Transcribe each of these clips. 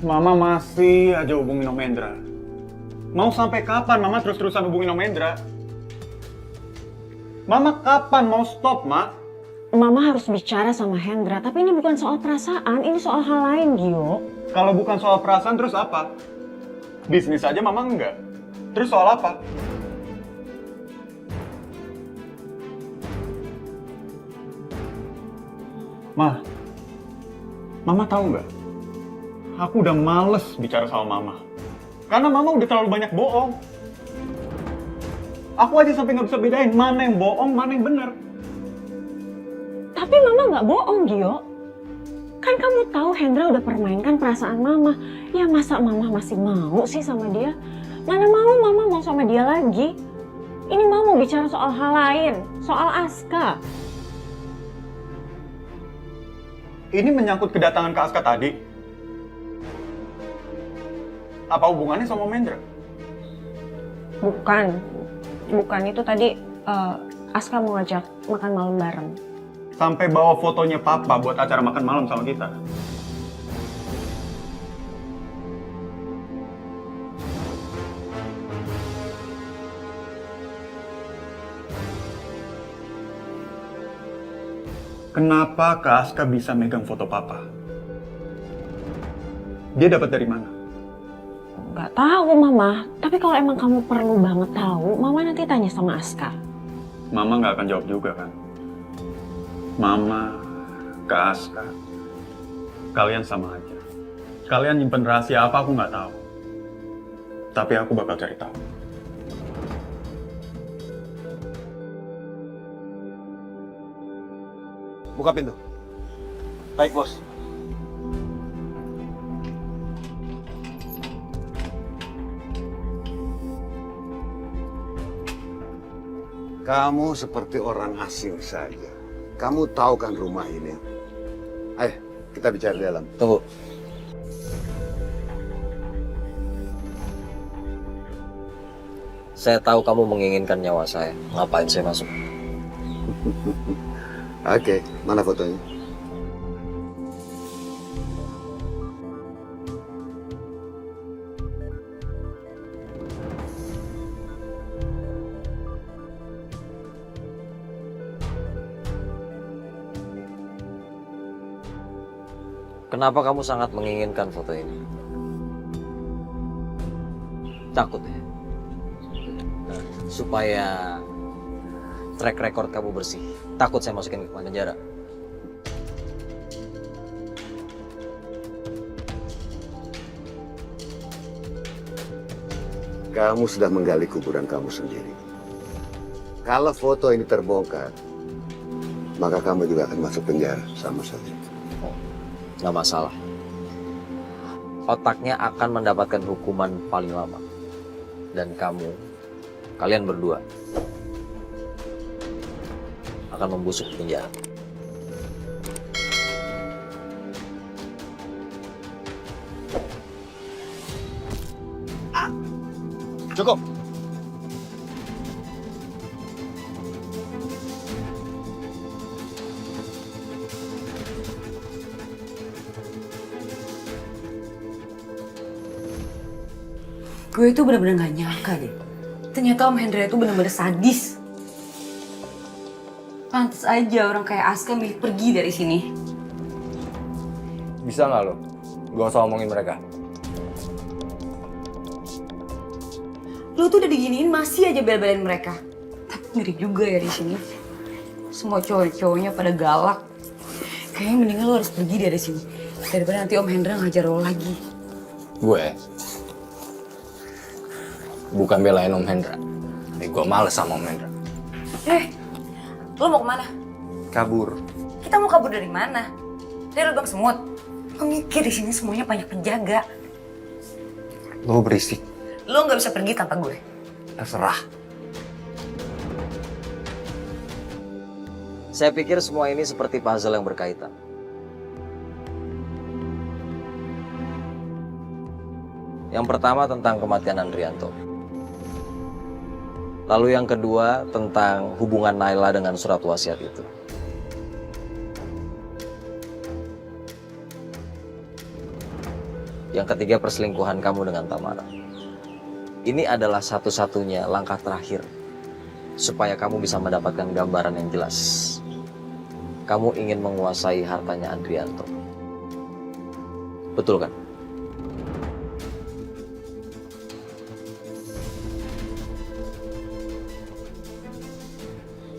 Mama masih aja hubungin Om Hendra. Mau sampai kapan Mama terus-terusan hubungin Om Hendra? Mama kapan mau stop, Ma? Mama harus bicara sama Hendra, tapi ini bukan soal perasaan, ini soal hal lain, Gio. Kalau bukan soal perasaan terus apa? Bisnis aja Mama enggak. Terus soal apa? Mama tahu nggak? Aku udah males bicara sama Mama. Karena Mama udah terlalu banyak bohong. Aku aja sampai nggak bisa bedain mana yang bohong, mana yang benar. Tapi Mama nggak bohong, Gio. Kan kamu tahu Hendra udah permainkan perasaan Mama. Ya masa Mama masih mau sih sama dia? Mana mau Mama mau sama dia lagi? Ini Mama mau bicara soal hal lain, soal Aska. Ini menyangkut kedatangan Kak Aska tadi. Apa hubungannya sama Mendra? Bukan itu tadi Aska mau ngajak makan malam bareng. Sampai bawa fotonya Papa buat acara makan malam sama kita. Kenapa Kak Aska bisa megang foto Papa? Dia dapat dari mana? Gak tahu Mama, tapi kalau emang kamu perlu banget tahu, Mama nanti tanya sama Aska. Mama nggak akan jawab juga kan? Mama, Kak Aska, kalian sama aja. Kalian nyimpen rahasia apa aku nggak tahu. Tapi aku bakal cari tahu. Buka pintu. Baik, Bos. Kamu seperti orang asing saja. Kamu tahu kan rumah ini. Ayo, kita bicara di dalam. Tunggu. Saya tahu kamu menginginkan nyawa saya. Ngapain saya masuk? Oke, mana fotonya? Kenapa kamu sangat menginginkan foto ini? Takut ya? Nah, supaya track record kamu bersih. Takut saya masukin ke penjara. Kamu sudah menggali kuburan kamu sendiri. Kalau foto ini terbongkar, maka kamu juga akan masuk penjara sama saja. Nggak masalah. Otaknya akan mendapatkan hukuman paling lama. Dan kalian berdua akan membusuk di penjara. Cukup. Gue itu bener-bener gak nyangka deh. Ternyata Om Hendra itu bener-bener sadis. Pantes aja orang kayak Aska milih pergi dari sini. Bisa nggak lo? Gak usah ngomongin mereka. Lo tuh udah diginiin masih aja bela-belain mereka. Tapi ngeri juga ya di sini. Semua cowok-cowoknya pada galak. Kayaknya mendingan lo harus pergi dari sini. Daripada nanti Om Hendra ngajar lo lagi. Gue bukan belain Om Hendra. Gue males sama Om Hendra. Lo mau kemana? Kabur. Kita mau kabur dari mana? Dari lubang semut. Lo mikir di sini semuanya banyak penjaga. Lo berisik. Lo nggak bisa pergi tanpa gue. Terserah. Saya pikir semua ini seperti puzzle yang berkaitan. Yang pertama tentang kematian Andrianto. Lalu yang kedua tentang hubungan Naila dengan surat wasiat itu. Yang ketiga, perselingkuhan kamu dengan Tamara. Ini adalah satu-satunya langkah terakhir supaya kamu bisa mendapatkan gambaran yang jelas. Kamu ingin menguasai hartanya Andrianto. Betul kan?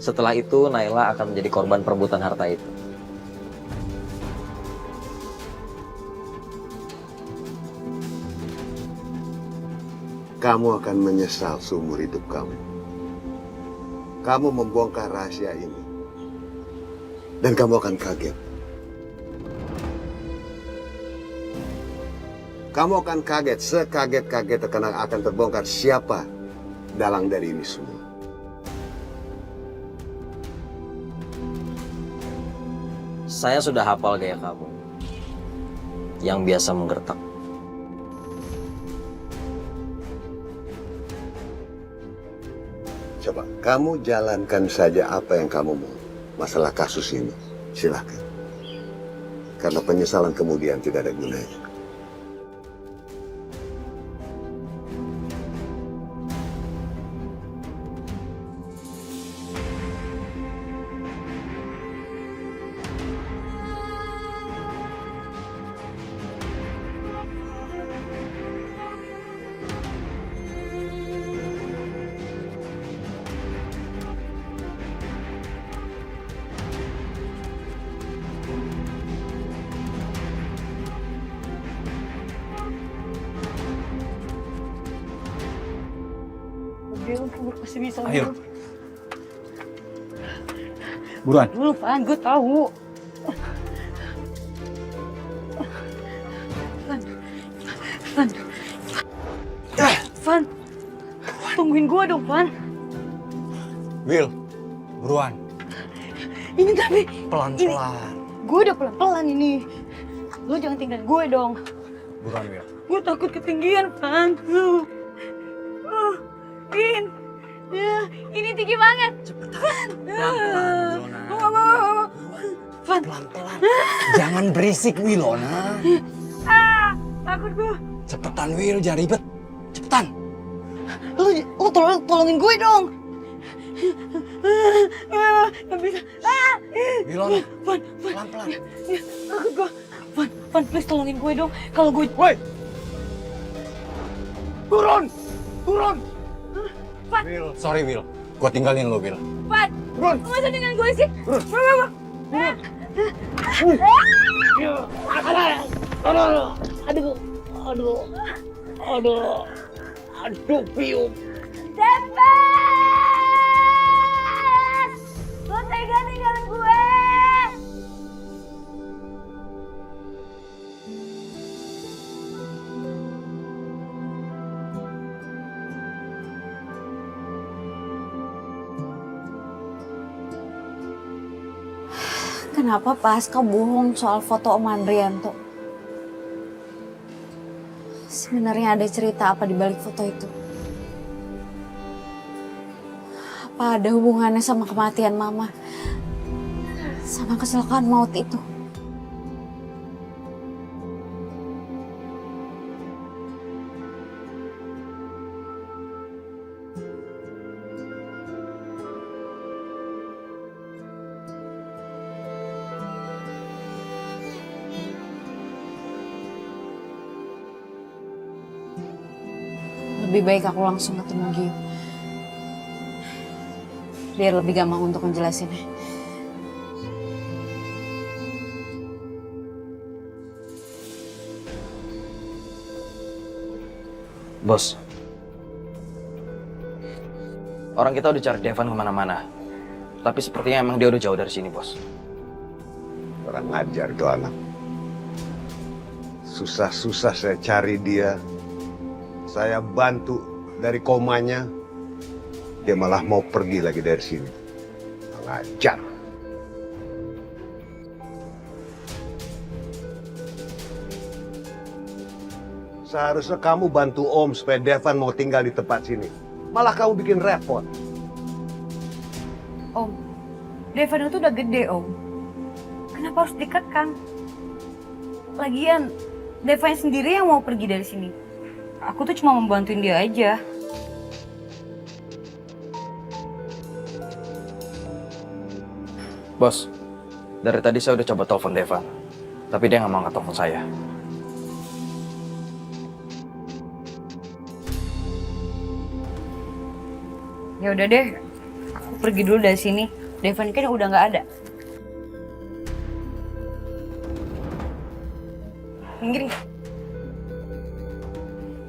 Setelah itu, Naila akan menjadi korban perebutan harta itu. Kamu akan menyesal seumur hidup kamu. Kamu membongkar rahasia ini. Dan kamu akan kaget. Kamu akan kaget, sekaget-kaget akan terbongkar siapa dalang dari ini semua. Saya sudah hafal gaya kamu yang biasa menggertak. Coba, kamu jalankan saja apa yang kamu mau. Masalah kasus ini, silakan. Karena penyesalan kemudian tidak ada gunanya. Pasti bisa. Ayo. Buruan. Dulu, Van, gue tahu. Van, tungguin gue dong, Van. Will, buruan. Ini tapi Pelan-pelan. gue udah pelan-pelan ini. Lo jangan tinggalin gue dong. Buruan, Will. Gue takut ketinggian, Van. Vin, ini tinggi banget. Cepetan. Pelan-pelan, Wilona. Van, Pelan-pelan. Jangan berisik, Wilona. takut gue. Cepetan, Will. Jangan ribet. Cepetan. Lo tolongin gue dong. Gak bisa. Wilona. Van, Pelan-pelan. takut gue. Van, please tolongin gue dong. Kalau gue... Woi! Turun! Turun! Van. Will, sorry, Will. Gua tinggalin lo, Will. Van, Turun! masa dengan gue sih? Aduh, pium. Dempet! Lo tega ninggalin gue? Kenapa Pasca bohong soal foto Om Andrianto? Sebenarnya ada cerita apa di balik foto itu? Apa ada hubungannya sama kematian Mama? Sama kecelakaan maut itu? Lebih baik aku langsung ketemu Gio. Biar lebih gampang untuk menjelasinnya. Bos, orang kita udah cari Devan kemana-mana. Tapi sepertinya emang dia udah jauh dari sini, Bos. Kurang ajar tuh anak. Susah-susah saya cari dia. Saya bantu dari komanya. Dia malah mau pergi lagi dari sini. Kurang ajar. Seharusnya kamu bantu Om supaya Devan mau tinggal di tempat sini. Malah kamu bikin repot. Om, Devan itu udah gede, Om. Kenapa harus dikekang? Lagian, Devanya sendiri yang mau pergi dari sini. Aku tuh cuma membantuin dia aja. Bos, dari tadi saya udah coba telepon Devan, tapi dia nggak mau angkat telepon saya. Ya udah deh, aku pergi dulu dari sini. Devan kan udah nggak ada. Minggir.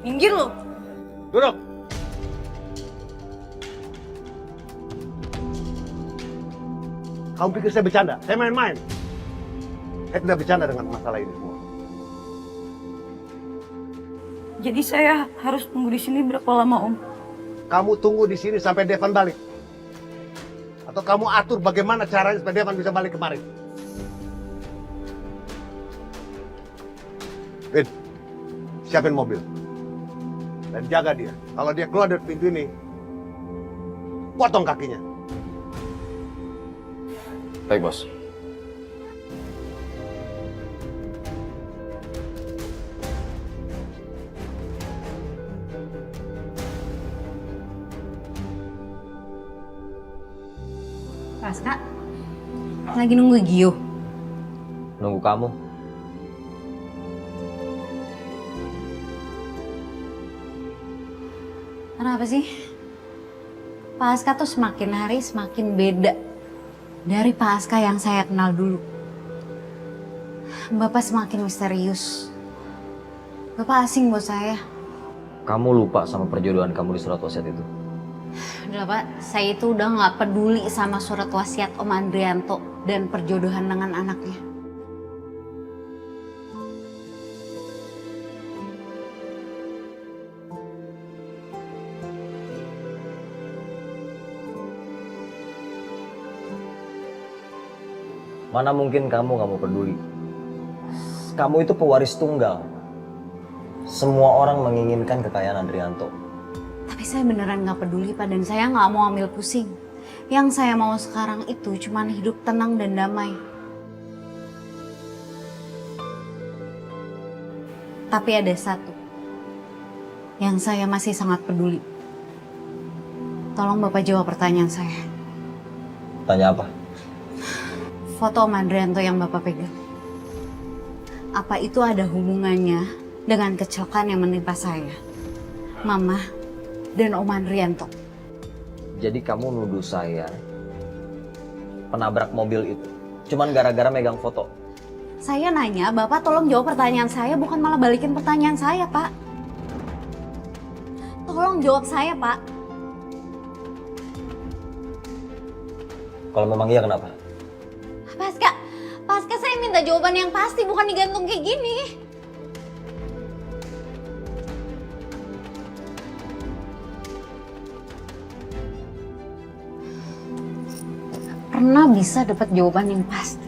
Minggir lo. Duduk. Kamu pikir saya bercanda? Saya main-main. Saya tidak bercanda dengan masalah ini semua. Jadi saya harus tunggu di sini berapa lama, Om? Kamu tunggu di sini sampai Devan balik. Atau kamu atur bagaimana caranya supaya Devan bisa balik kemari. Vin, siapin mobil. Dan jaga dia. Kalau dia keluar dari pintu ini, potong kakinya. Baik, Bos. Kak, lagi nunggu Gio. Nunggu kamu. Kenapa sih? Pak Aska tuh semakin hari semakin beda dari Pak Aska yang saya kenal dulu. Bapak semakin misterius. Bapak asing buat saya. Kamu lupa sama perjodohan kamu di surat wasiat itu. Udah Pak, saya itu udah nggak peduli sama surat wasiat Om Andrianto dan perjodohan dengan anaknya. Mana mungkin kamu nggak mau peduli? Kamu itu pewaris tunggal. Semua orang menginginkan kekayaan Andrianto. Tapi saya beneran nggak peduli Pak, dan saya nggak mau ambil pusing. Yang saya mau sekarang itu cuman hidup tenang dan damai. Tapi ada satu yang saya masih sangat peduli. Tolong Bapak jawab pertanyaan saya. Tanya apa? Foto Om Andrianto yang Bapak pegang. Apa itu ada hubungannya dengan kecelakaan yang menimpa saya, Mama, dan Om Andrianto? Jadi kamu nuduh saya penabrak mobil itu cuman gara-gara megang foto? Saya nanya, Bapak tolong jawab pertanyaan saya, bukan malah balikin pertanyaan saya, Pak. Tolong jawab saya, Pak. Kalau memang iya kenapa? Paska, saya minta jawaban yang pasti, bukan digantung kayak gini. Pernah bisa dapat jawaban yang pasti.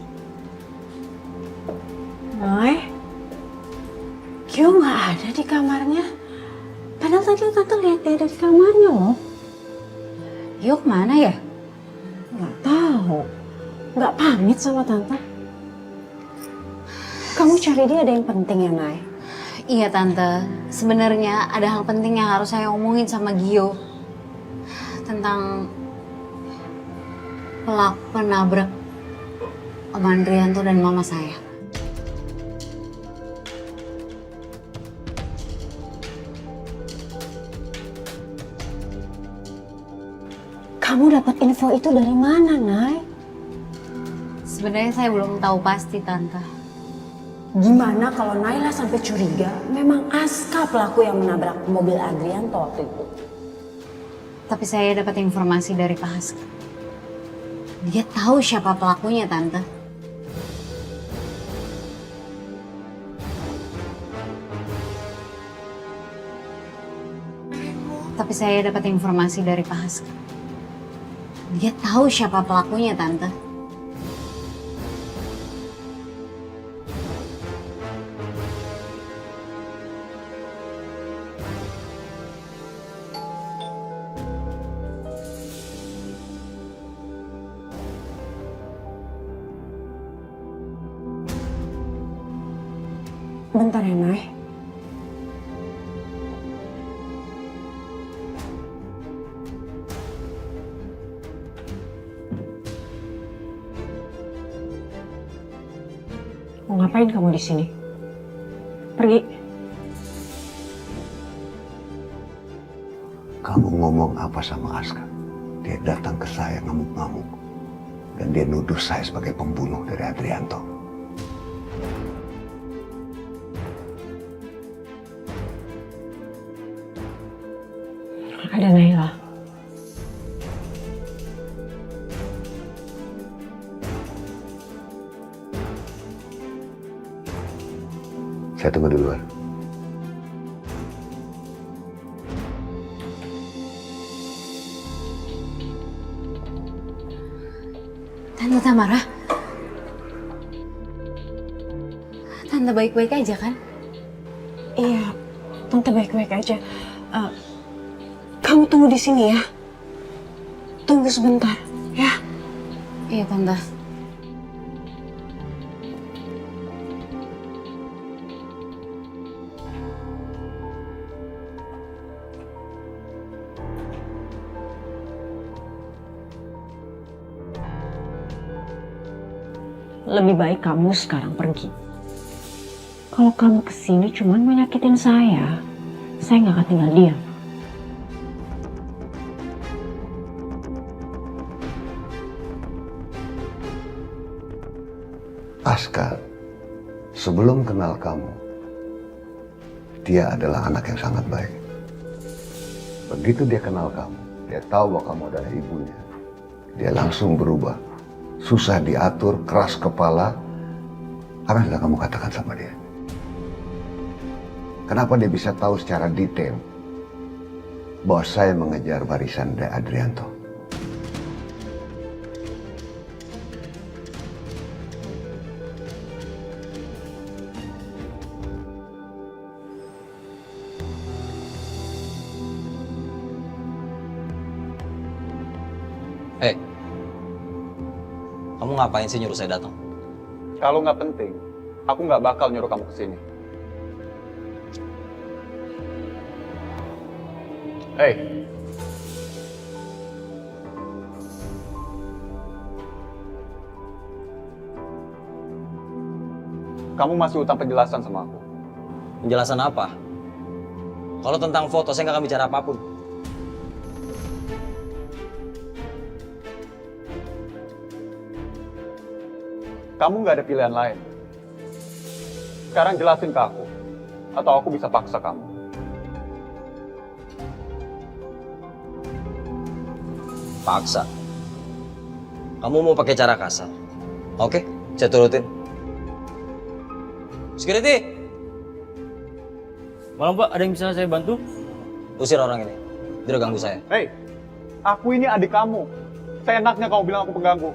Nay, Gio nggak ada di kamarnya. Padahal tadi tante lihat dia ada di kamarnya loh. Yuk mana ya? Nggak tahu. Nggak pamit sama tante. Kamu cari dia ada yang penting ya, Nay? Iya Tante, sebenarnya ada hal penting yang harus saya omongin sama Gio. Tentang pelaku penabrak Om Andrianto dan mama saya. Kamu dapat info itu dari mana, Nay? Sebenarnya saya belum tahu pasti Tante. Gimana kalau Naila sampai curiga memang Aska pelaku yang menabrak mobil Andrianto waktu itu? Tapi saya dapat informasi dari Pak Aska. Dia tahu siapa pelakunya, Tante. Tapi saya dapat informasi dari Pak Aska. Dia tahu siapa pelakunya, Tante. Bentar ya, Nay. Mau ngapain kamu di sini? Pergi. Kamu ngomong apa sama Aska? Dia datang ke saya ngamuk-ngamuk. Dan dia nuduh saya sebagai pembunuh dari Adrianto. Ada Naila. Saya tunggu di luar. Tante Tamara. Tante baik-baik aja kan? Iya, Tante baik-baik aja. Kamu tunggu di sini ya. Tunggu sebentar, ya. Iya Tante. Lebih baik kamu sekarang pergi. Kalau kamu kesini cuma mau nyakitin saya nggak akan tinggal diam. Aska, sebelum kenal kamu, dia adalah anak yang sangat baik. Begitu dia kenal kamu, dia tahu bahwa kamu adalah ibunya. Dia langsung berubah. Susah diatur, keras kepala. Apa yang sudah kamu katakan sama dia? Kenapa dia bisa tahu secara detail bahwa saya mengejar warisan dari Adrianto? Hei, kamu ngapain sih nyuruh saya datang? Kalau nggak penting, aku nggak bakal nyuruh kamu kesini. Hei, kamu masih utang penjelasan sama aku. Penjelasan apa? Kalau tentang foto, saya nggak akan bicara apapun. Kamu nggak ada pilihan lain. Sekarang jelasin ke aku, atau aku bisa paksa kamu. Paksa. Kamu mau pakai cara kasar? Oke, saya turutin. Security, Malam Pak, ada yang bisa saya bantu? usir orang ini. Dia udah ganggu saya. Hei, aku ini adik kamu. Seenaknya kamu bilang aku pengganggu.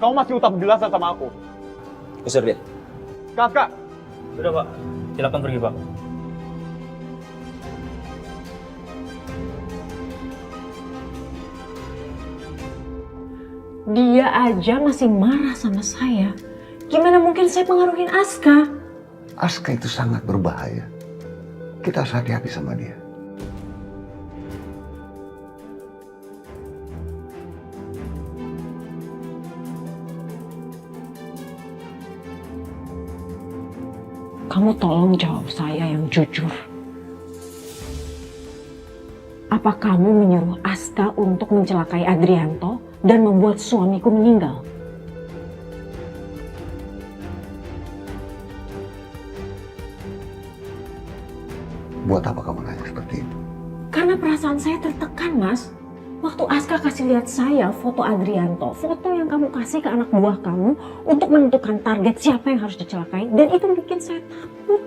Kamu masih utang penjelasan sama aku. Usir dia. Kakak, Sudah Pak, silakan pergi Pak. Dia aja masih marah sama saya. Gimana mungkin saya pengaruhin Aska? Aska itu sangat berbahaya. Kita harus hati-hati sama dia. Kamu tolong jawab saya yang jujur. Apa kamu menyuruh Aska untuk mencelakai Adrianto dan membuat suamiku meninggal? Buat apa kamu nanya seperti itu? Karena perasaan saya tertekan, Mas. Waktu Aska kasih lihat saya foto Adrianto, foto yang kamu kasih ke anak buah kamu untuk menentukan target siapa yang harus dicelakai, dan itu bikin saya takut.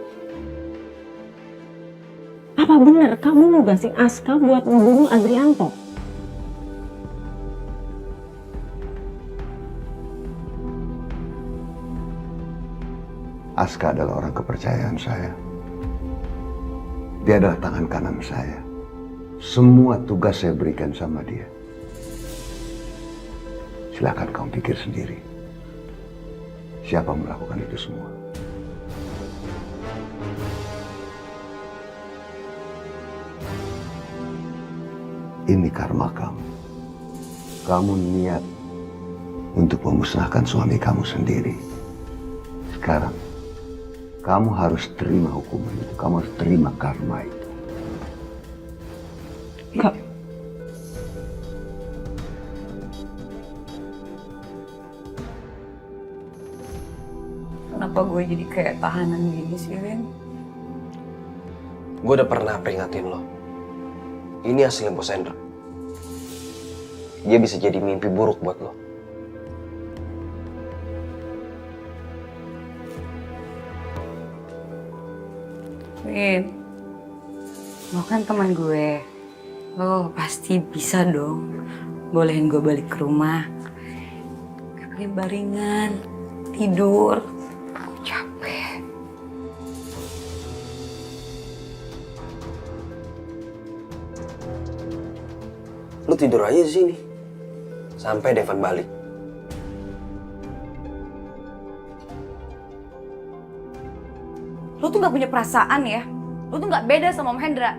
Apa benar kamu nugasin Aska buat ngebunuh Adrianto? Aska adalah orang kepercayaan saya. Dia adalah tangan kanan saya. Semua tugas saya berikan sama dia. Silakan kamu pikir sendiri. Siapa melakukan itu semua? ini karma kamu. Kamu niat untuk memusnahkan suami kamu sendiri. Sekarang, kamu harus terima hukuman itu. Kamu harus terima karma itu. Kak, Kenapa gue jadi kayak tahanan gini sih, Rin? Gue udah pernah peringatin lo. Ini hasilnya Bos Hendra. Dia bisa jadi mimpi buruk buat lo. Rin, lo kan teman gue. Lo pasti bisa dong bolehin gue balik ke rumah. Kayak baringan, tidur. Aku capek. Lo tidur aja di sini. Sampai Devan balik. Lo tuh gak punya perasaan ya. Lo tuh gak beda sama Om Hendra.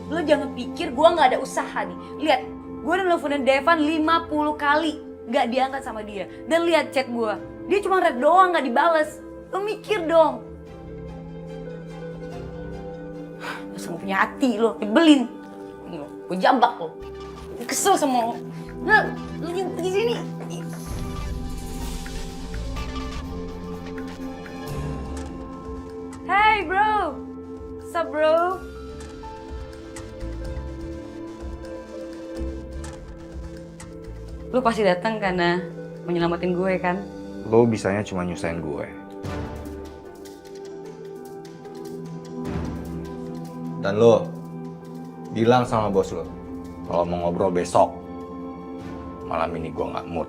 Lo jangan pikir gue gak ada usaha nih. Lihat, gue udah nelfonin Devan 50 kali. Gak diangkat sama dia. Dan lihat chat gue. Dia cuma red doang, gak dibales. Lo mikir dong. Masa gak punya hati lo, nyebelin. Gue jambak lo. Kesel sama lo. Nah, lo yang pergi sini. Hey bro, what's up bro? Lu pasti datang karena mau nyelamatin gue kan? Lo bisanya cuma nyusahin gue. Dan lo bilang sama bos lo kalau mau ngobrol besok. Malam ini gue nggak mood.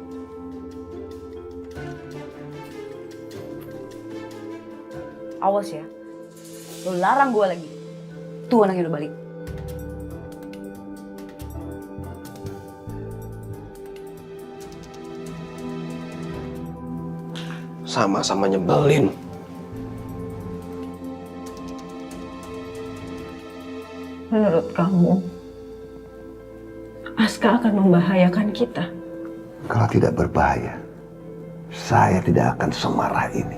Awas ya, lu larang gue lagi. Tuh anaknya udah balik. Sama-sama nyebelin. menurut kamu, Aska akan membahayakan kita? Kalau tidak berbahaya, saya tidak akan semarah ini.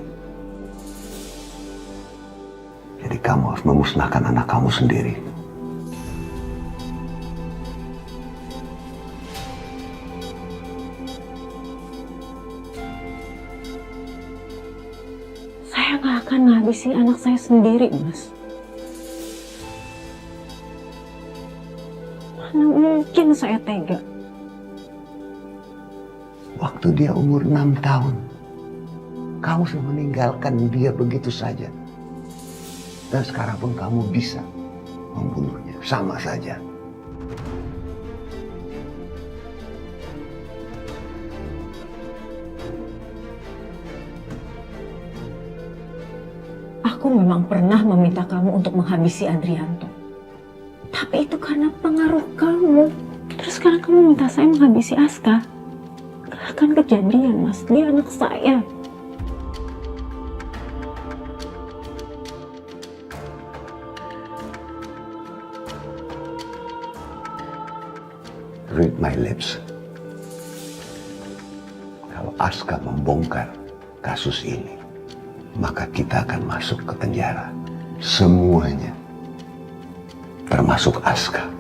Jadi kamu harus memusnahkan anak kamu sendiri. Saya nggak akan ngabisin anak saya sendiri, Mas. Mana mungkin saya tega. Waktu dia umur 6 tahun, kamu sudah meninggalkan dia begitu saja. Dan sekarang pun kamu bisa membunuhnya, sama saja. Aku memang pernah meminta kamu untuk menghabisi Adrianto. Tapi itu karena pengaruh kamu. Terus sekarang kamu minta saya menghabisi Aska. Gak akan kejadian, Mas. Dia anak saya. Read my lips. Kalau Aska membongkar kasus ini, maka kita akan masuk ke penjara. Semuanya. Termasuk Aska.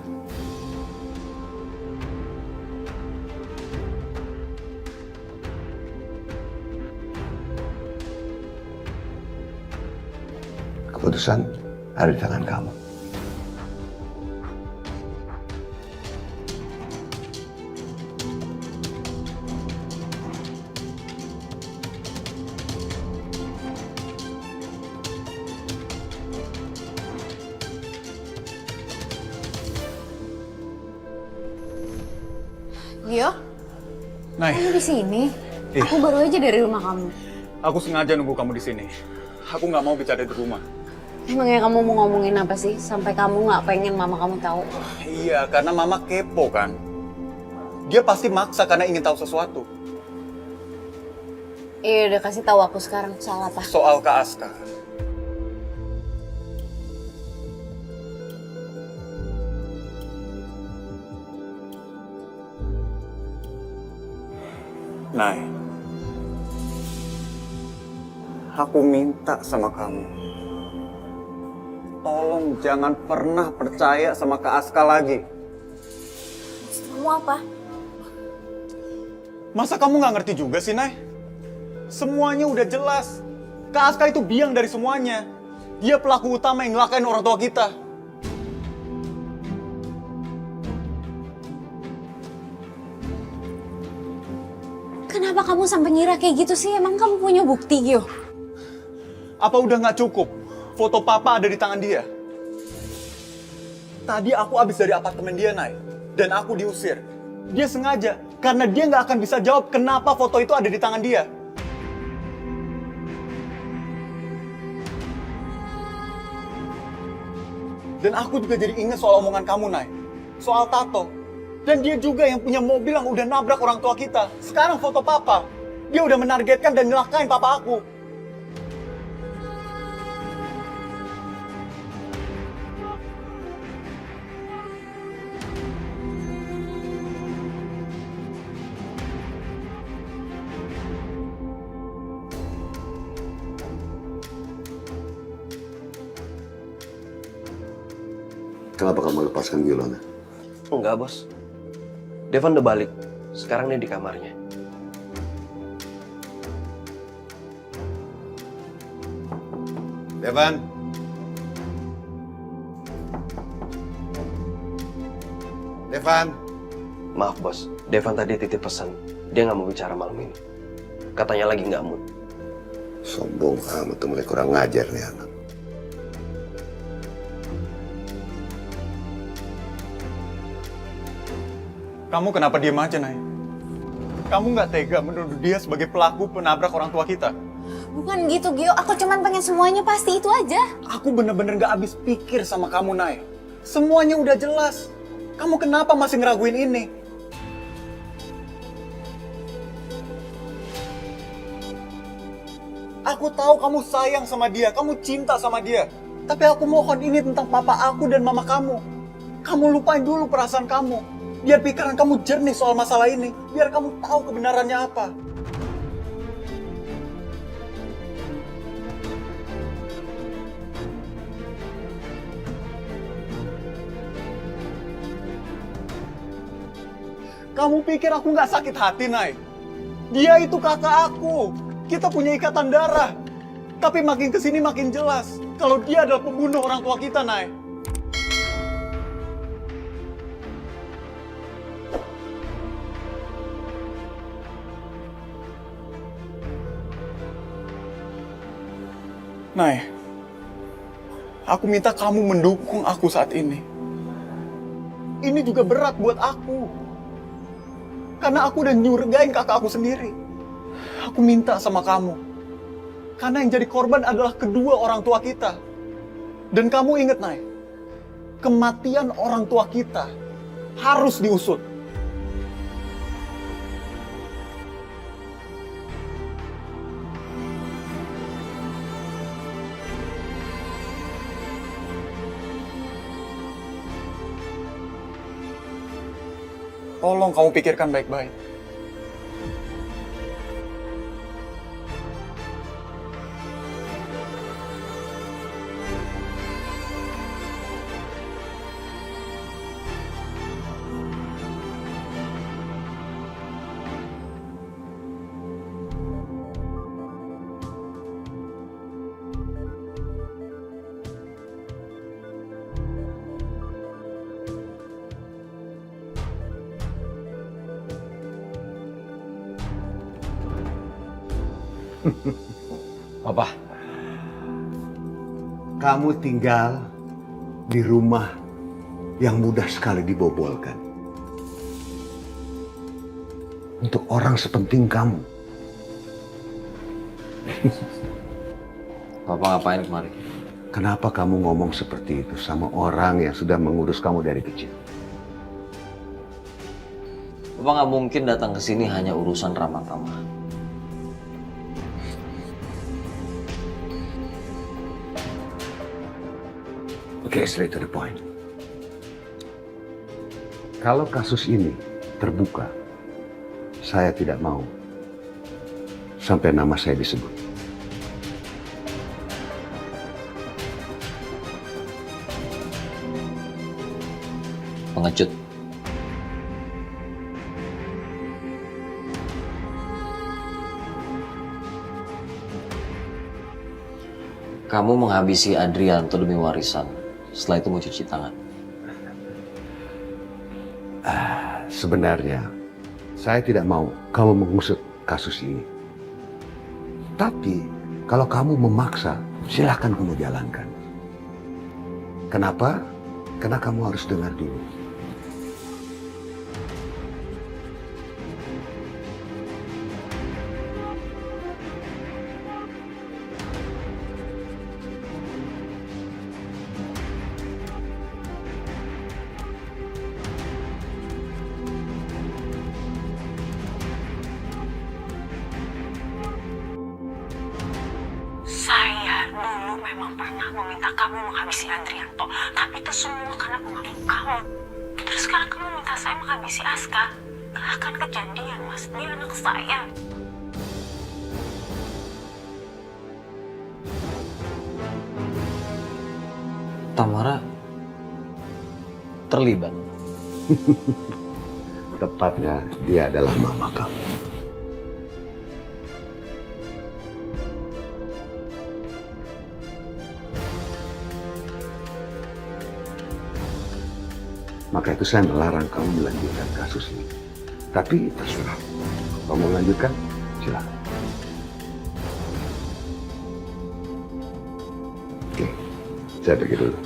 Keputusan ada di tangan kamu. Gio, Nay, kamu di sini? Ih. Aku baru aja dari rumah kamu. aku sengaja nunggu kamu di sini. Aku nggak mau bicara di rumah. Emangnya kamu mau ngomongin apa sih? Sampai kamu nggak pengen mama kamu tahu? Iya, karena mama kepo kan. Dia pasti maksa karena ingin tahu sesuatu. Iya, udah kasih tahu aku sekarang soal apa? Soal Kak Aska. Nay, aku minta sama kamu, tolong jangan pernah percaya sama Kak Aska lagi. Kamu apa? Masa kamu nggak ngerti juga sih, Nay? Semuanya udah jelas. Kak Aska itu biang dari semuanya. Dia pelaku utama yang ngelakain orang tua kita. Kenapa kamu sampai ngira kayak gitu sih? Emang kamu punya bukti, Gio? Apa udah nggak cukup? Foto papa ada di tangan dia. Tadi aku habis dari apartemen dia, Nay. Dan aku diusir. Dia sengaja, karena dia nggak akan bisa jawab kenapa foto itu ada di tangan dia. Dan aku juga jadi ingat soal omongan kamu, Nay. Soal tato. Dan dia juga yang punya mobil yang udah nabrak orang tua kita. Sekarang foto papa. Dia udah menargetkan dan nyelakain papa aku. Kenapa kamu lepaskan Gilona? Enggak, Bos. Devan udah balik. Sekarang dia di kamarnya. Devan. Devan. Maaf, Bos. Devan tadi titip pesan. Dia nggak mau bicara malam ini. Katanya lagi nggak mood. Sombong amat tuh, mulai kurang ngajar nih anak. Kamu kenapa diem aja, Nay? Kamu nggak tega menuduh dia sebagai pelaku penabrak orang tua kita? Bukan gitu, Gio. Aku cuman pengen semuanya pasti itu aja. Aku bener-bener nggak habis pikir sama kamu, Nay. Semuanya udah jelas. Kamu kenapa masih ngeraguin ini? Aku tahu kamu sayang sama dia, kamu cinta sama dia. Tapi aku mohon ini tentang papa aku dan mama kamu. Kamu lupain dulu perasaan kamu. Biar pikiran kamu jernih soal masalah ini. Biar kamu tahu kebenarannya apa. Kamu pikir aku nggak sakit hati, Nay? Dia itu kakak aku. Kita punya ikatan darah. Tapi makin kesini makin jelas. Kalau dia adalah pembunuh orang tua kita, Nay. Nay, aku minta kamu mendukung aku saat ini. Ini juga berat buat aku. Karena aku udah nyurgain kakak aku sendiri. Aku minta sama kamu. Karena yang jadi korban adalah kedua orang tua kita. Dan kamu ingat, Nay, kematian orang tua kita harus diusut. Tolong kamu pikirkan baik-baik. Papa, kamu tinggal di rumah yang mudah sekali dibobolkan. Untuk orang sepenting kamu. Papa ngapain kemarin? Kenapa kamu ngomong seperti itu sama orang yang sudah mengurus kamu dari kecil? Papa nggak mungkin datang ke sini hanya urusan ramah-tamah. Oke, straight to the point. Kalau kasus ini terbuka, saya tidak mau sampai nama saya disebut. Pengecut. Kamu menghabisi Adrianto demi warisan. Setelah itu mau cuci tangan. Sebenarnya, saya tidak mau kamu mengusut kasus ini. Tapi, kalau kamu memaksa, silahkan kamu jalankan. Kenapa? Karena kamu harus dengar dulu. Saya dulu memang pernah meminta kamu menghabisi Adrianto, tapi itu semua karena pengaruh kamu. Terus sekarang kamu minta saya menghabisi Aska. Gak akan kejadian, Mas. Dia anak saya. Tamara terlibat. Tepatnya, dia adalah mama kamu. Maka itu saya melarang kamu melanjutkan kasus ini. Tapi terserah. Kalau mau melanjutkan, silakan. Oke, saya pergi dulu.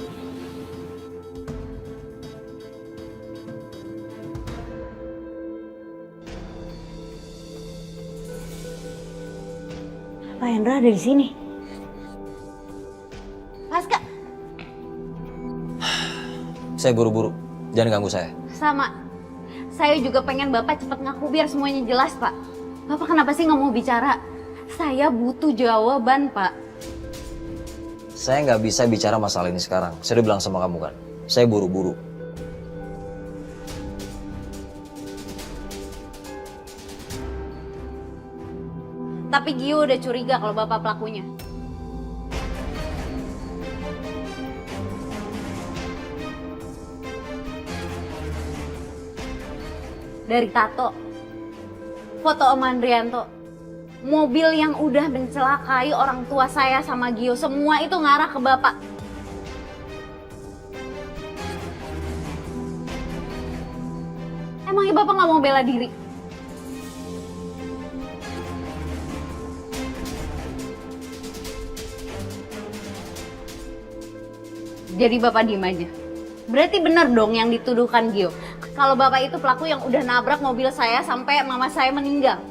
Pak Hendra ada di sini. Aska, Saya buru-buru. Jangan ganggu saya. sama. Saya juga pengen Bapak cepat ngaku biar semuanya jelas, Pak. Bapak kenapa sih nggak mau bicara? Saya butuh jawaban, Pak. Saya nggak bisa bicara masalah ini sekarang. Saya udah bilang sama kamu kan. Saya buru-buru. Tapi Gio udah curiga kalau Bapak pelakunya. Dari tato, foto Om Andrianto, mobil yang udah mencelakai orang tua saya sama Gio, semua itu ngarah ke Bapak. Emangnya Bapak nggak mau bela diri? Jadi Bapak diem aja. Berarti benar dong yang dituduhkan Gio. Kalau Bapak itu pelaku yang udah nabrak mobil saya sampai mama saya meninggal.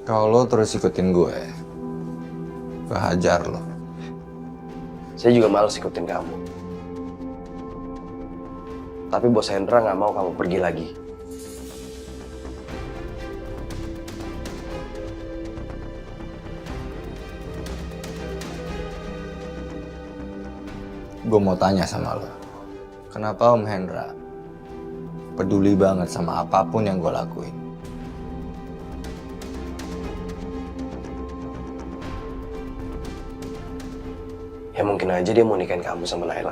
Kalau lo terus ikutin gue hajar lo. Saya juga males ikutin kamu. Tapi Bos Hendra nggak mau kamu pergi lagi. Gue mau tanya sama lo. Kenapa Om Hendra peduli banget sama apapun yang gue lakuin? Ya mungkin aja dia mau nikahin kamu sama Naila.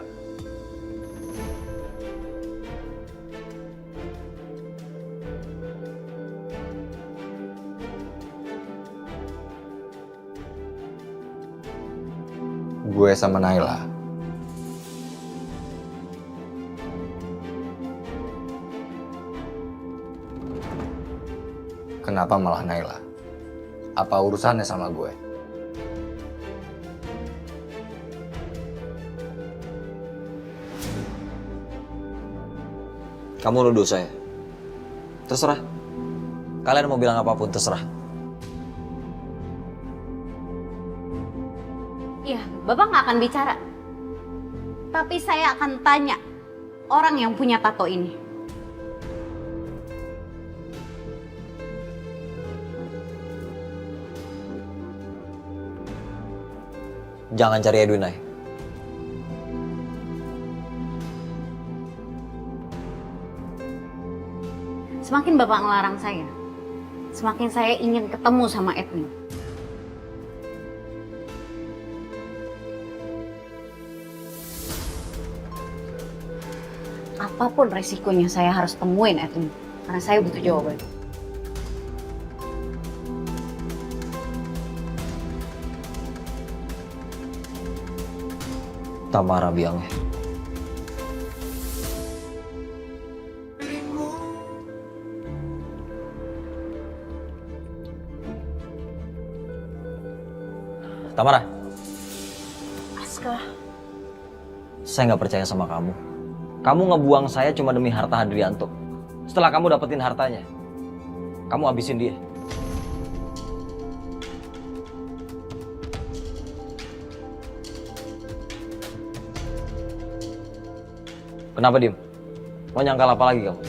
Gue sama Naila Kenapa malah Naila? Apa urusannya sama gue? Kamu nuduh saya. Terserah. Kalian mau bilang apapun, terserah. Iya, Bapak nggak akan bicara. Tapi saya akan tanya orang yang punya tato ini. Jangan cari Edwin, Nay. Semakin Bapak ngelarang saya, semakin saya ingin ketemu sama Edwin. Apapun resikonya saya harus temuin Edwin, karena saya butuh jawaban. Tamara biangnya. Tamara. Aska. Saya nggak percaya sama kamu. Kamu ngebuang saya cuma demi harta Hadrianto. Setelah kamu dapetin hartanya, kamu habisin dia. Kenapa diem? Mau nyangkal apa lagi kamu?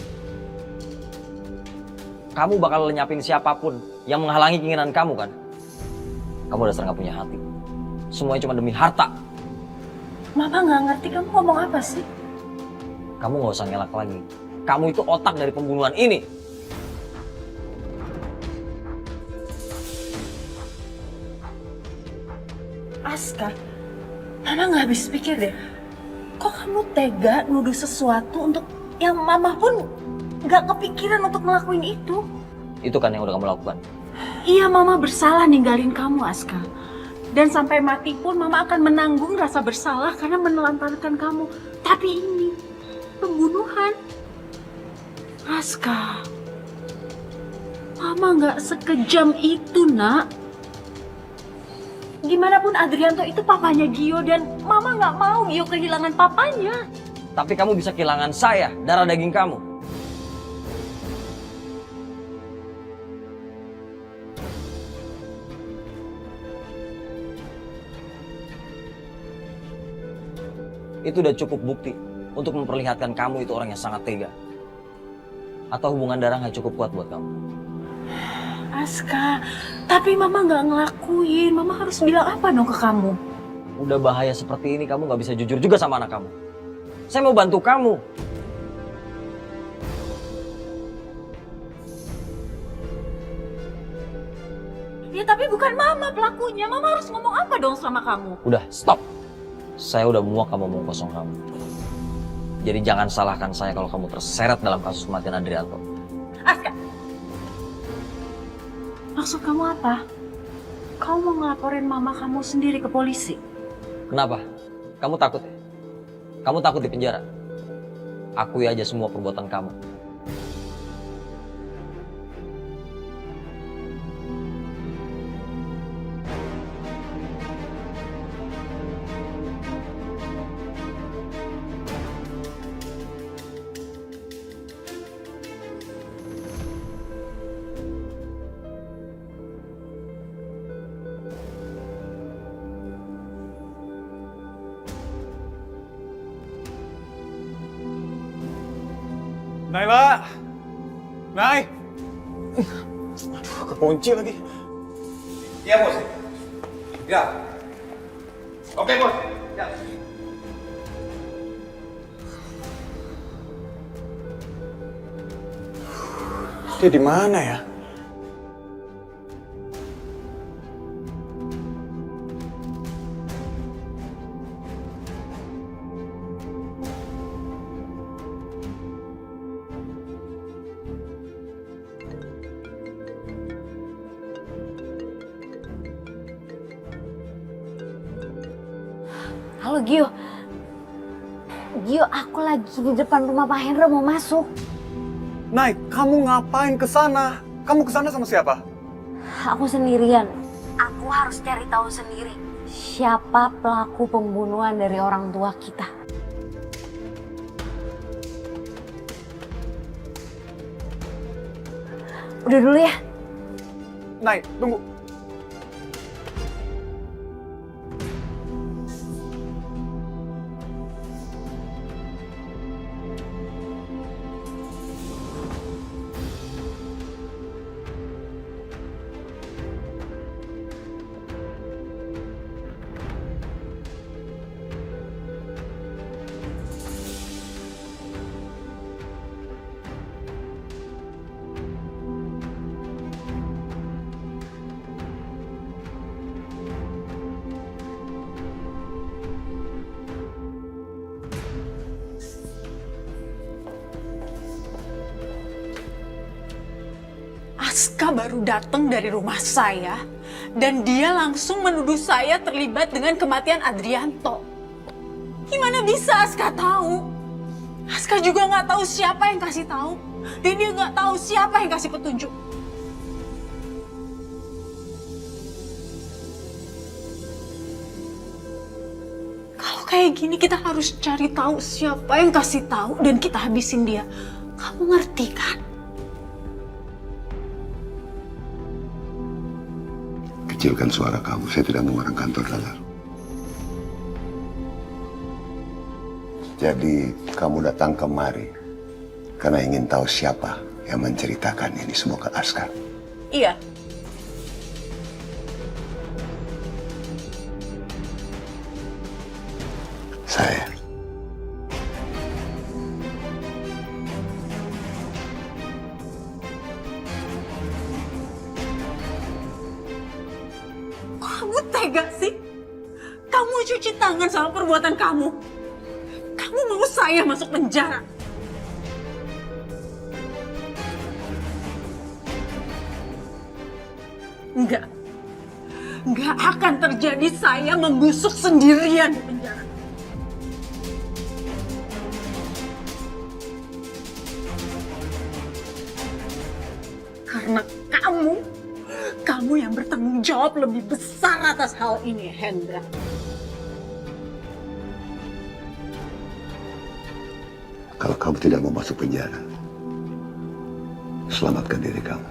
Kamu bakal lenyapin siapapun yang menghalangi keinginan kamu kan? Kamu dasar nggak punya hati. Semuanya cuma demi harta. Mama nggak ngerti kamu ngomong apa sih? Kamu nggak usah ngelak lagi. Kamu itu otak dari pembunuhan ini. Aska, Mama nggak habis pikir deh. Kok kamu tega nuduh sesuatu untuk yang Mama pun nggak kepikiran untuk ngelakuin itu? Itu kan yang udah kamu lakukan. Iya, Mama bersalah ninggalin kamu, Aska. Dan sampai mati pun Mama akan menanggung rasa bersalah karena menelantarkan kamu. Tapi ini pembunuhan. Aska, Mama nggak sekejam itu, Nak. Gimana pun Adrianto itu papanya Gio dan Mama nggak mau Gio kehilangan papanya. Tapi kamu bisa kehilangan saya, darah daging kamu. Itu udah cukup bukti untuk memperlihatkan kamu itu orang yang sangat tega. Atau hubungan darah nggak cukup kuat buat kamu. Aska, tapi Mama nggak ngelakuin. Mama harus bilang apa dong ke kamu? Udah bahaya seperti ini kamu nggak bisa jujur juga sama anak kamu. Saya mau bantu kamu. Ya tapi bukan Mama pelakunya. Mama harus ngomong apa dong sama kamu? Udah, stop. Saya udah muak kamu omong kosong kamu. Jadi jangan salahkan saya kalau kamu terseret dalam kasus kematian Adrianto. Aska, maksud kamu apa? Kamu mau ngelaporin Mama kamu sendiri ke polisi? Kenapa? Kamu takut ya? Kamu takut di penjara? Akui aja semua perbuatan kamu. Naila! Nay! Kekunci lagi. Iya, Bos. Ya. Oke, Bos. Ya. Dia di mana ya? Halo Gio. Gio, aku lagi di depan rumah Pak Hendra mau masuk. Nay, kamu ngapain ke sana? Kamu kesana sama siapa? Aku sendirian. Aku harus cari tahu sendiri siapa pelaku pembunuhan dari orang tua kita. Udah dulu ya. Nay, tunggu. Aska baru datang dari rumah saya dan dia langsung menuduh saya terlibat dengan kematian Adrianto. Gimana bisa Aska tahu? Aska juga nggak tahu siapa yang kasih tahu dan dia nggak tahu siapa yang kasih petunjuk. Kalau kayak gini kita harus cari tahu siapa yang kasih tahu dan kita habisin dia. Kamu ngerti kan? Kecilkan suara kamu, saya tidak mau orang kantor dengar. Jadi kamu datang kemari karena ingin tahu siapa yang menceritakan ini semua ke Aska. Iya. Saya. Kamu tega sih? Kamu cuci tangan sama perbuatan kamu. Kamu mau saya masuk penjara? Enggak. Enggak akan terjadi saya membusuk sendirian di penjara. Karena kamu yang bertanggung jawab lebih besar atas hal ini, Hendra. Kalau kamu tidak mau masuk penjara, selamatkan diri kamu.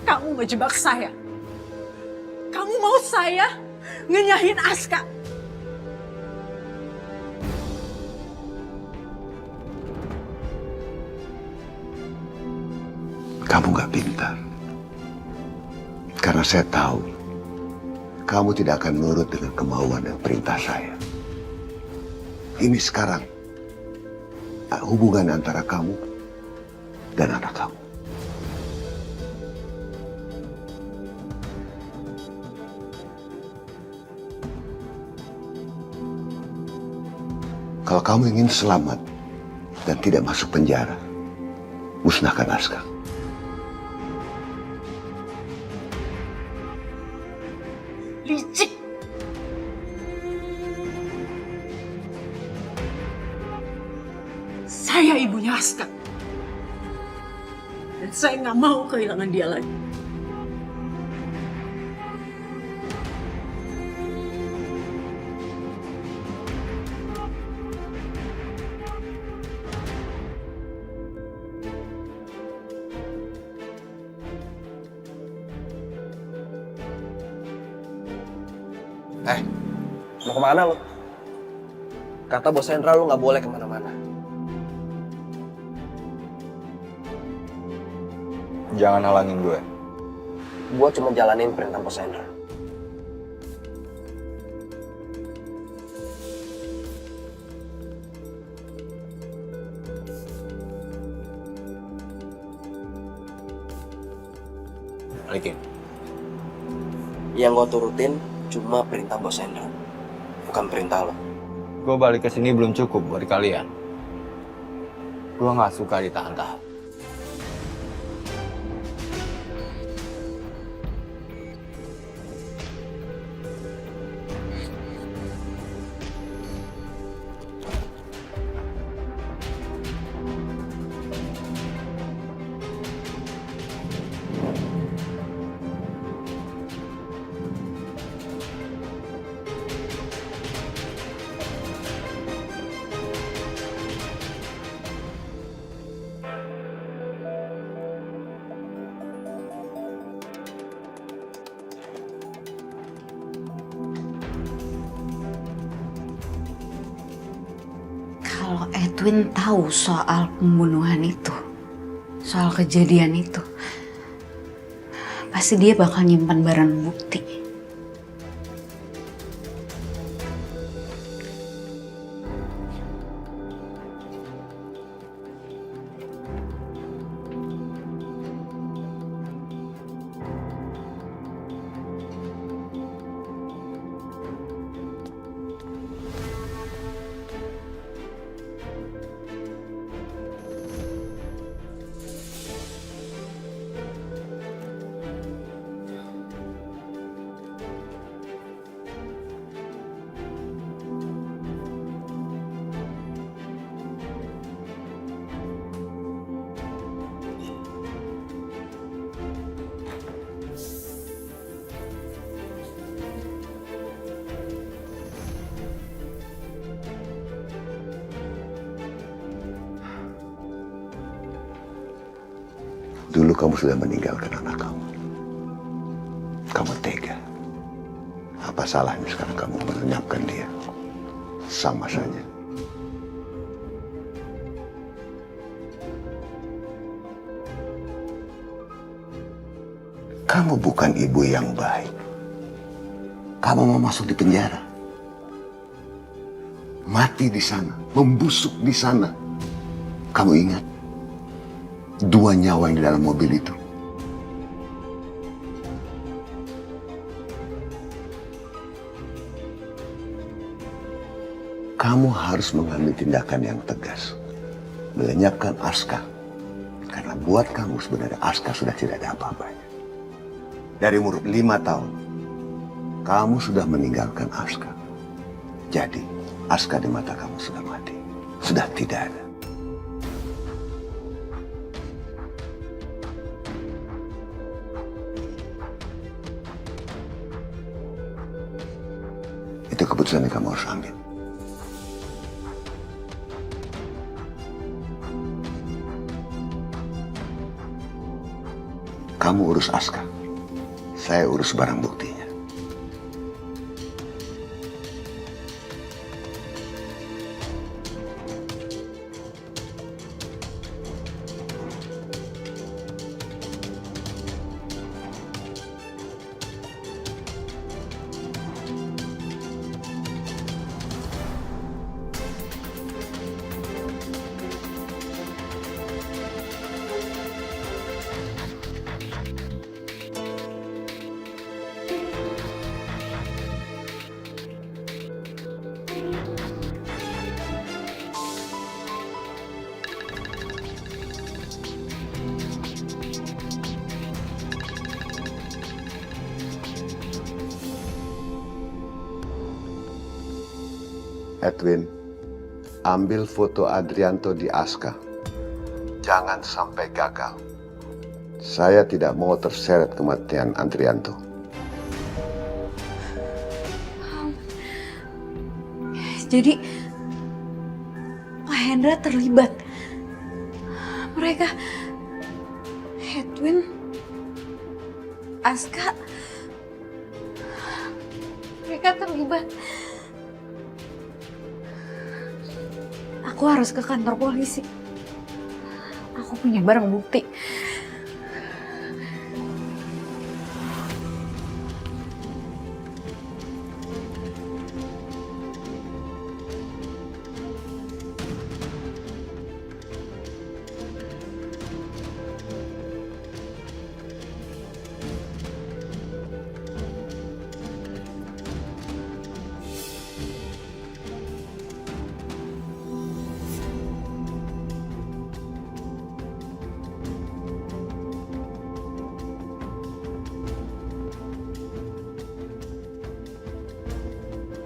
Kamu menjebak saya. Kamu mau saya ngenyahin Aska. Kamu gak pintar. Karena saya tahu kamu tidak akan nurut dengan kemauan dan perintah saya. Ini sekarang hubungan antara kamu dan anak kamu. Kalau kamu ingin selamat dan tidak masuk penjara, musnahkan Aska. Licik. Saya ibunya Aska. Dan saya nggak mau kehilangan dia lagi. Mau kemana lo? Kata bos Hendra lo nggak boleh kemana-mana. Jangan halangin gue. Gue cuma jalanin perintah bos Hendra. Balikin. Yang gue turutin cuma perintah bos Hendra, bukan perintah lo. Gue balik ke sini belum cukup buat kalian. Gue nggak suka ditahan-tahan. Kalau Edwin tahu soal pembunuhan itu, soal kejadian itu, pasti dia bakal nyimpan barang bukti. Dulu kamu sudah meninggalkan anak kamu. Kamu tega. Apa salahnya sekarang kamu melenyapkan dia? Sama saja. Kamu bukan ibu yang baik. Kamu mau masuk di penjara. Mati di sana, membusuk di sana. Kamu ingat? 2 nyawa yang di dalam mobil itu. Kamu harus mengambil tindakan yang tegas. Melenyapkan Aska. Karena buat kamu sebenarnya Aska sudah tidak ada apa-apanya. Dari umur 5 tahun, kamu sudah meninggalkan Aska. Jadi, Aska di mata kamu sudah mati. Sudah tidak ada. Itu keputusan yang kamu harus ambil. Kamu urus Aska. Saya urus barang buktinya. Edwin, ambil foto Adrianto di Aska. Jangan sampai gagal. Saya tidak mau terseret kematian Adrianto. Jadi, Pak Hendra terlibat. Mereka, Edwin, Aska, mereka terlibat. Aku harus ke kantor polisi. Aku punya barang bukti.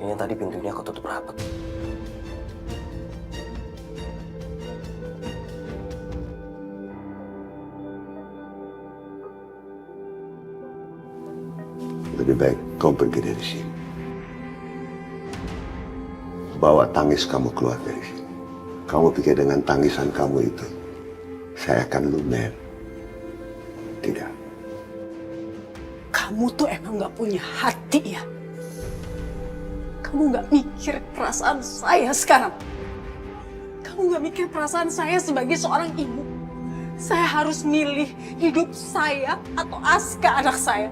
Ini tadi pintunya ketutup rapat. Lebih baik kamu pergi dari sini. Bawa tangis kamu keluar dari sini. Kamu pikir dengan tangisan kamu itu, saya akan lumer. Tidak. Kamu tuh emang gak punya hati ya? Kamu gak mikir perasaan saya sekarang? Kamu gak mikir perasaan saya sebagai seorang ibu. Saya harus milih hidup saya atau Aska anak saya.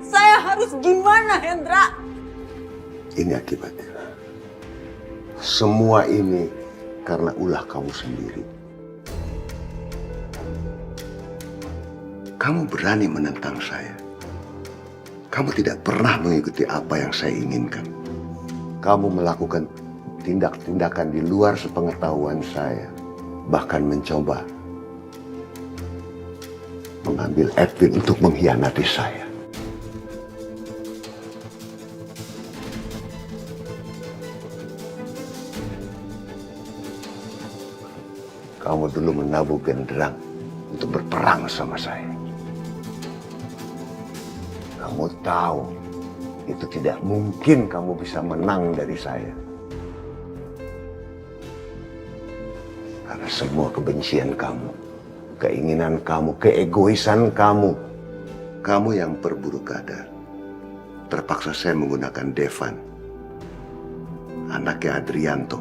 Saya harus gimana, Hendra? Ini akibatnya. Semua ini karena ulah kamu sendiri. Kamu berani menentang saya. Kamu tidak pernah mengikuti apa yang saya inginkan. Kamu melakukan tindak-tindakan di luar sepengetahuan saya. Bahkan mencoba mengambil Edwin untuk mengkhianati saya. Kamu dulu menabuh genderang untuk berperang sama saya. Kamu tahu itu tidak mungkin kamu bisa menang dari saya. Karena semua kebencian kamu, keinginan kamu, keegoisan kamu, kamu yang perburuk keadaan. Terpaksa saya menggunakan Devan, anaknya Adrianto,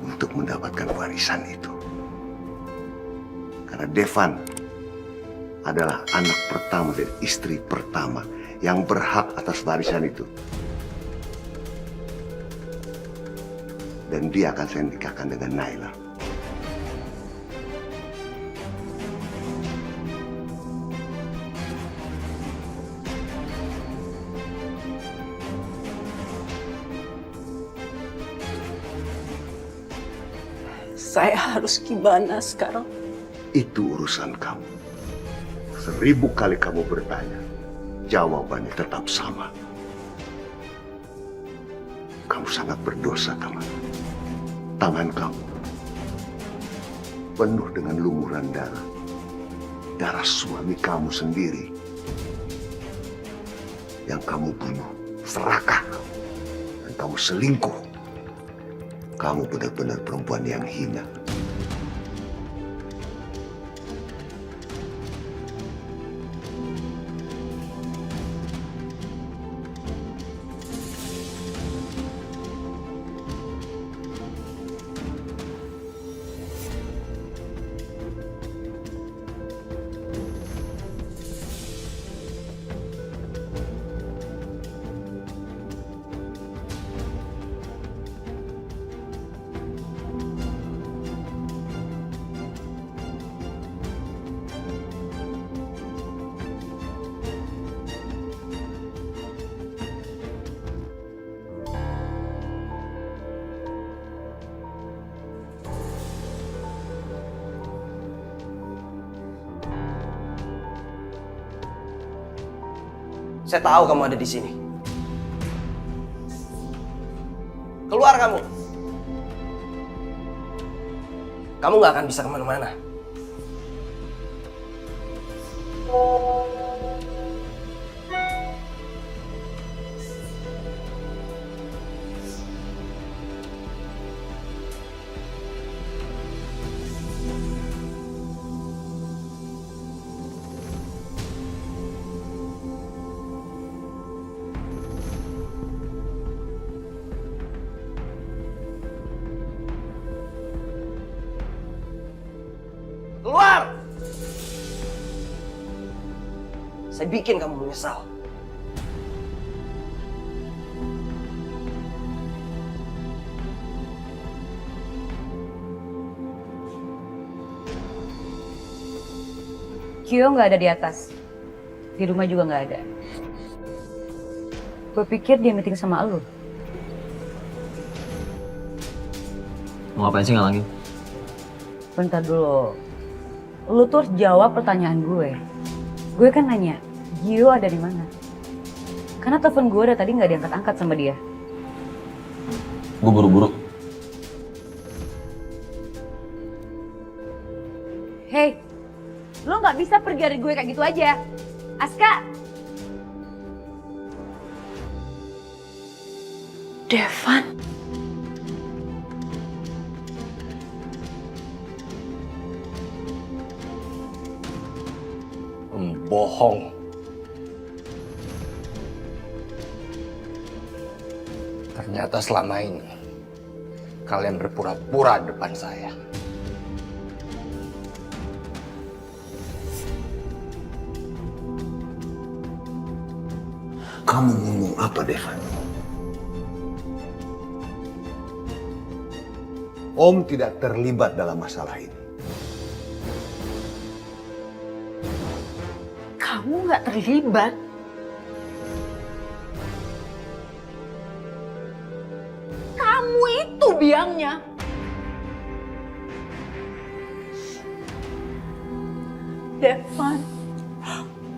untuk mendapatkan warisan itu. Karena Devan adalah anak pertama dan istri pertama yang berhak atas warisan itu. Dan dia akan saya nikahkan dengan Naila. Saya harus gimana sekarang? Itu urusan kamu. 1000 kali kamu bertanya, jawabannya tetap sama. Kamu sangat berdosa, Tamara. Tangan kamu penuh dengan lumuran darah. Darah suami kamu sendiri. Yang kamu bunuh, serakah. Dan kamu selingkuh. Kamu benar-benar perempuan yang hina. Saya tahu kamu ada di sini. Keluar kamu. Kamu nggak akan bisa kemana-mana. Keluar! Saya bikin kamu menyesal. Kyo nggak ada di atas. Di rumah juga nggak ada. Gue pikir dia meeting sama lu. Mau ngapain sih ngalangin? Bentar dulu. Lu tuh harus jawab pertanyaan gue. Gue kan nanya, Gio ada di mana? Karena telepon gue dari tadi nggak diangkat-angkat sama dia. Gue buru-buru. Hei, lu nggak bisa pergi dari gue kayak gitu aja. Aska! Devan. Bohong. Ternyata selama ini kalian berpura-pura depan saya. Kamu ngomong apa, Devan? Om tidak terlibat dalam masalah ini. Kamu nggak terlibat. Kamu itu biangnya. Devan,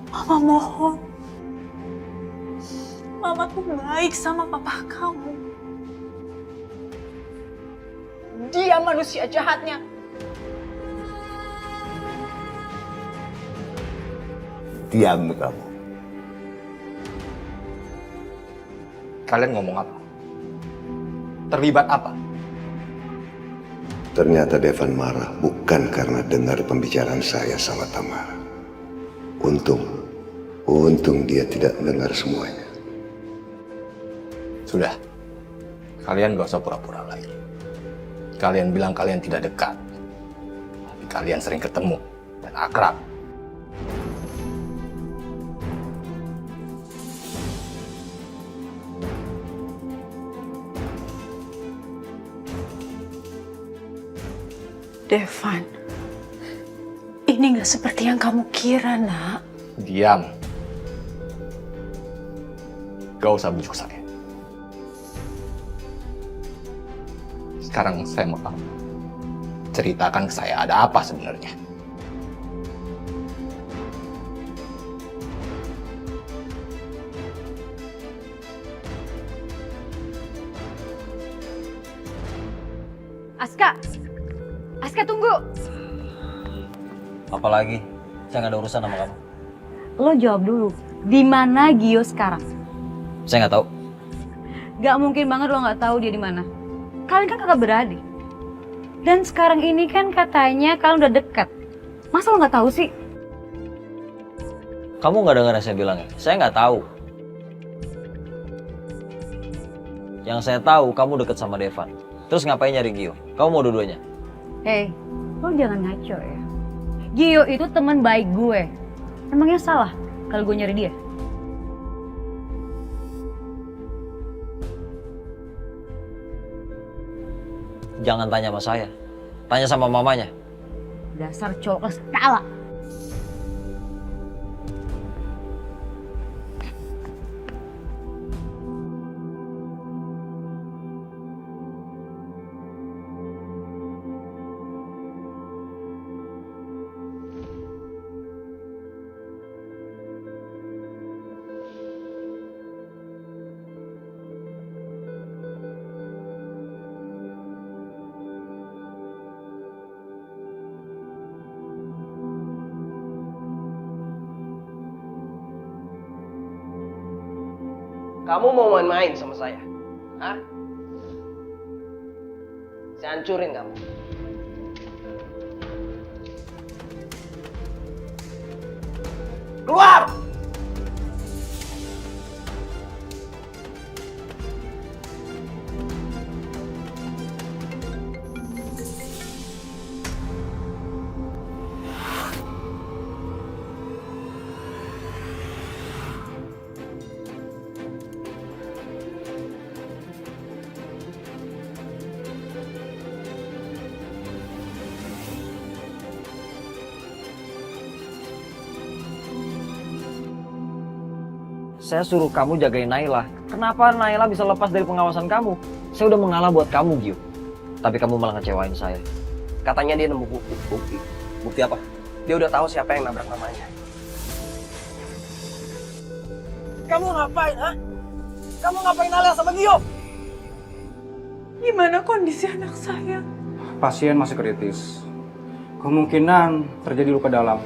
Mama mohon. Mama tuh baik sama papa kamu. Dia manusia jahatnya. Diam kamu. Kalian ngomong apa? Terlibat apa? Ternyata Devan marah bukan karena dengar pembicaraan saya sama Tamara. Untung dia tidak mendengar semuanya. Sudah, kalian gak usah pura-pura lagi. Kalian bilang kalian tidak dekat. Tapi kalian sering ketemu dan akrab. Devan, ini nggak seperti yang kamu kira, nak. Diam. Gak usah bujuk saya. Sekarang saya mau tahu. Ceritakan ke saya ada apa sebenarnya. Aska tunggu. Apalagi? Saya nggak ada urusan sama kamu. Lo jawab dulu, di mana Gio sekarang? Saya nggak tahu. Gak mungkin banget lo nggak tahu dia di mana. Kalian kan kakak beradik. Dan sekarang ini kan katanya kalian udah dekat. Masa lo nggak tahu sih? Kamu nggak dengar yang saya bilang ya? Saya nggak tahu. Yang saya tahu kamu deket sama Devan. Terus ngapain nyari Gio? Kamu mau dua-duanya? Hei, lo jangan ngaco ya. Gio itu teman baik gue. Emangnya salah kalau gue nyari dia? Jangan tanya sama saya. Tanya sama mamanya. Dasar cowok kelas kepala. Kamu mau main-main sama saya? Hah? Saya hancurin kamu. Keluar! Saya suruh kamu jagain Naila. Kenapa Naila bisa lepas dari pengawasan kamu? Saya udah mengalah buat kamu, Gio. Tapi kamu malah ngecewain saya. Katanya dia nemu bukti. Bukti apa? Dia udah tahu siapa yang nabrak mamanya. Kamu ngapain, ha? Kamu ngapain Naila sama Gio? Gimana kondisi anak saya? Pasien masih kritis. Kemungkinan terjadi luka dalam.